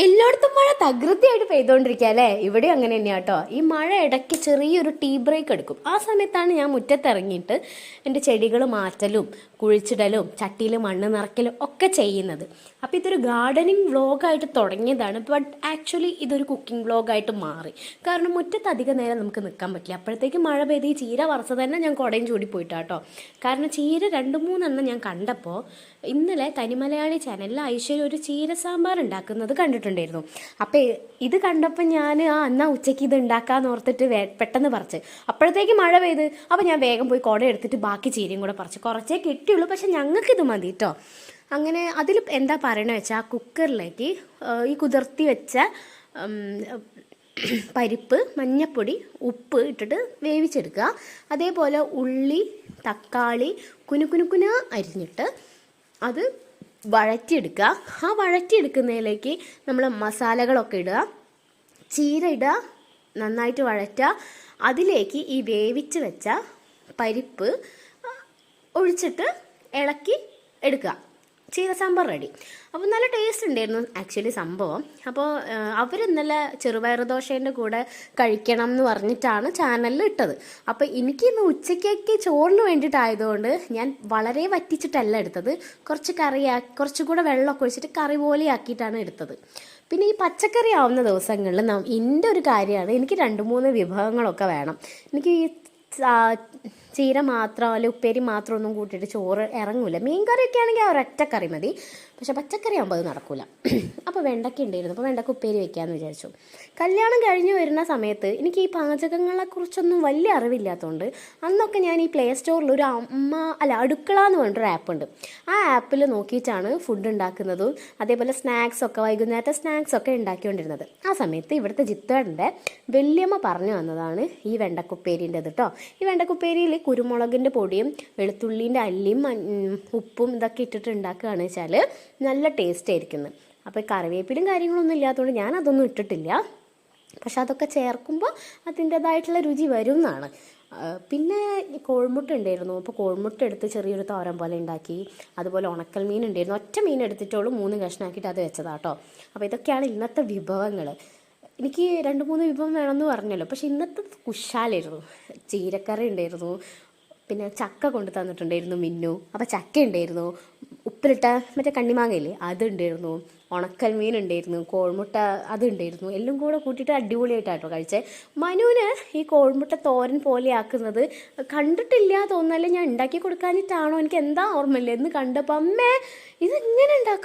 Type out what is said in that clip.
എല്ലായിടത്തും മഴ തകൃതിയായിട്ട് പെയ്തുകൊണ്ടിരിക്കുക അല്ലേ? ഇവിടെ അങ്ങനെ തന്നെയാ കേട്ടോ. ഈ മഴ ഇടയ്ക്ക് ചെറിയൊരു ടീ ബ്രേക്ക് എടുക്കും. ആ സമയത്താണ് ഞാൻ മുറ്റത്തിറങ്ങിയിട്ട് എൻ്റെ ചെടികൾ മാറ്റലും കുഴിച്ചിടലും ചട്ടിയിൽ മണ്ണ് നിറയ്ക്കലും ഒക്കെ ചെയ്യുന്നത്. അപ്പോൾ ഇതൊരു ഗാർഡനിങ് വ്ളോഗായിട്ട് തുടങ്ങിയതാണ്, ബട്ട് ആക്ച്വലി ഇതൊരു കുക്കിംഗ് വ്ളോഗായിട്ട് മാറി. കാരണം മുറ്റത്ത് അധികം നേരം നമുക്ക് നിൽക്കാൻ പറ്റില്ല. അപ്പോഴത്തേക്ക് മഴ പെയ്ത് ഈ ചീര വറുത്തത് തന്നെ ഞാൻ കുടയും ചൂടി പോയിട്ടാട്ടോ. കാരണം ചീര 2-3 ഞാൻ കണ്ടപ്പോൾ ഇന്നലെ തനിമലയാളി ചാനലിൽ ഐശ്വര്യ ഒരു ചീര സാമ്പാർ ഉണ്ടാക്കുന്നത് കണ്ടിട്ടുണ്ടായിരുന്നു. അപ്പോൾ ഇത് കണ്ടപ്പോൾ ഞാൻ എന്നാൽ ഉച്ചയ്ക്ക് ഇത് ഉണ്ടാക്കാമെന്ന് ഓർത്തിട്ട് പെട്ടെന്ന് പറിച്ച്. അപ്പോഴത്തേക്ക് മഴ പെയ്ത്. അപ്പോൾ ഞാൻ വേഗം പോയി കുട എടുത്തിട്ട് ബാക്കി ചീരയും കൂടെ പറിച്ച്. കുറച്ചേ കിട്ടിയുള്ളൂ, പക്ഷെ ഞങ്ങൾക്കിത് മതി കേട്ടോ. അങ്ങനെ അതിൽ എന്താ പറയണത് വെച്ചാൽ കുക്കറിലേക്ക് ഈ കുതിർത്തി വെച്ച പരിപ്പ്, മഞ്ഞപ്പൊടി, ഉപ്പ് ഇട്ടിട്ട് വേവിച്ചെടുക്കുക. അതേപോലെ ഉള്ളി, തക്കാളി കുനുകുനുകുന അരിഞ്ഞിട്ട് അത് വഴറ്റിയെടുക്കുക. ആ വഴറ്റിയെടുക്കുന്നതിലേക്ക് നമ്മൾ മസാലകളൊക്കെ ഇടുക, ചീര ഇടുക, നന്നായിട്ട് വഴറ്റുക. അതിലേക്ക് ഈ വേവിച്ച് വെച്ച പരിപ്പ് ഒഴിച്ചിട്ട് ഇളക്കി എടുക്കുക. ചീര സാമ്പാർ റെഡി. അപ്പോൾ നല്ല ടേസ്റ്റ് ഉണ്ടായിരുന്നു ആക്ച്വലി സംഭവം. അപ്പോൾ അവർ ഇന്നലെ ചെറുപയർ ദോശേൻ്റെ കൂടെ കഴിക്കണം എന്ന് പറഞ്ഞിട്ടാണ് ചാനലിൽ ഇട്ടത്. അപ്പോൾ എനിക്കിന്ന് ഉച്ചയ്ക്കൊക്കെ ചോറിന് വേണ്ടിയിട്ടായതുകൊണ്ട് ഞാൻ വളരെ വറ്റിച്ചിട്ടല്ല എടുത്തത്. കുറച്ചുകൂടെ വെള്ളമൊക്കെ ഒഴിച്ചിട്ട് കറി പോലെ ആക്കിയിട്ടാണ് എടുത്തത്. പിന്നെ ഈ പച്ചക്കറി ആവുന്ന ദിവസങ്ങളിൽ എൻ്റെ ഒരു കാര്യമാണ്, എനിക്ക് 2-3 വിഭവങ്ങളൊക്കെ വേണം. എനിക്ക് ഈ ചീര മാത്രം അല്ലെ ഉപ്പേരി മാത്രം ഒന്നും കൂട്ടിയിട്ട് ചോറ് ഇറങ്ങൂല. മീൻ കറിയൊക്കെ ആണെങ്കിൽ ആ ഒരൊറ്റ കറി മതി. പക്ഷെ പച്ചക്കറി ആകുമ്പോൾ അത് നടക്കൂല. അപ്പോൾ വെണ്ടയ്ക്ക ഉണ്ടായിരുന്നു. അപ്പോൾ വെണ്ടയ്ക്ക ഉപ്പേരി വെക്കാമെന്ന് വിചാരിച്ചു. കല്യാണം കഴിഞ്ഞ് വരുന്ന സമയത്ത് എനിക്ക് ഈ പാചകങ്ങളെക്കുറിച്ചൊന്നും വലിയ അറിവില്ലാത്തതുകൊണ്ട് അന്നൊക്കെ ഞാൻ ഈ പ്ലേ സ്റ്റോറിൽ ഒരു അടുക്കള എന്ന് പറഞ്ഞിട്ടൊരു ആപ്പുണ്ട്. ആ ആപ്പിൽ നോക്കിയിട്ടാണ് ഫുഡ് ഉണ്ടാക്കുന്നതും അതേപോലെ സ്നാക്സൊക്കെ വൈകുന്നേരത്തെ സ്നാക്സൊക്കെ ഉണ്ടാക്കിക്കൊണ്ടിരുന്നത്. ആ സമയത്ത് ഇവിടുത്തെ ജിത്തേടൻ്റെ വല്യമ്മ പറഞ്ഞു വന്നതാണ് ഈ വെണ്ടക്കുപ്പേരിൻ്റെത് കേട്ടോ. ഈ വെണ്ടക്കുപ്പേരിയിൽ കുരുമുളകിൻ്റെ പൊടിയും വെളുത്തുള്ളിൻ്റെ അല്ലിയും ഉപ്പും ഇതൊക്കെ ഇട്ടിട്ട് ഉണ്ടാക്കുകയാണെന്ന് വെച്ചാൽ നല്ല ടേസ്റ്റ് ആയിരിക്കുന്നത്. അപ്പോൾ കറിവേപ്പിലും കാര്യങ്ങളൊന്നും ഇല്ലാത്തതുകൊണ്ട് ഞാൻ അതൊന്നും ഇട്ടിട്ടില്ല. പക്ഷെ അതൊക്കെ ചേർക്കുമ്പോൾ അതിൻ്റേതായിട്ടുള്ള രുചി വരും എന്നാണ്. പിന്നെ കോഴിമുട്ട ഉണ്ടായിരുന്നു. അപ്പോൾ കോഴിമുട്ട എടുത്ത് ചെറിയൊരു തോരൻ പോലെ ഉണ്ടാക്കി. അതുപോലെ ഉണക്കൽ മീൻ ഉണ്ടായിരുന്നു. ഒറ്റ മീൻ എടുത്തിട്ടുള്ളൂ, 3 കഷ്ണമാക്കിയിട്ട് അത് വെച്ചതാട്ടോ. അപ്പോൾ ഇതൊക്കെയാണ് ഇന്നത്തെ വിഭവങ്ങൾ. എനിക്ക് 2-3 വിഭവം വേണമെന്ന് പറഞ്ഞല്ലോ, പക്ഷെ ഇന്നത്തെ കുശാലായിരുന്നു. ചീരക്കറി ഉണ്ടായിരുന്നു, പിന്നെ ചക്ക കൊണ്ട് തന്നിട്ടുണ്ടായിരുന്നു മിന്നു. അപ്പോൾ ചക്ക ഉണ്ടായിരുന്നു, ഉപ്പിലിട്ട മറ്റേ കണ്ണിമാങ്ങയില്ലേ അതുണ്ടായിരുന്നു, ഉണക്കൽ മീൻ ഉണ്ടായിരുന്നു, കോഴിമുട്ട അതുണ്ടായിരുന്നു. എല്ലാം കൂടെ കൂട്ടിയിട്ട് അടിപൊളിയായിട്ടാട്ടോ കഴിച്ചേ. മനുവിന് ഈ കോഴിമുട്ട തോരൻ പോലെ ആക്കുന്നത് കണ്ടിട്ടില്ല തോന്നല്ലേ, ഞാൻ ഉണ്ടാക്കി കൊടുക്കാനിട്ടാണോ എനിക്ക് എന്താ ഓർമ്മയില്ല. എന്ന് കണ്ടപ്പോൾ അമ്മേ ഇതെങ്ങനെ ഉണ്ടാക്കാം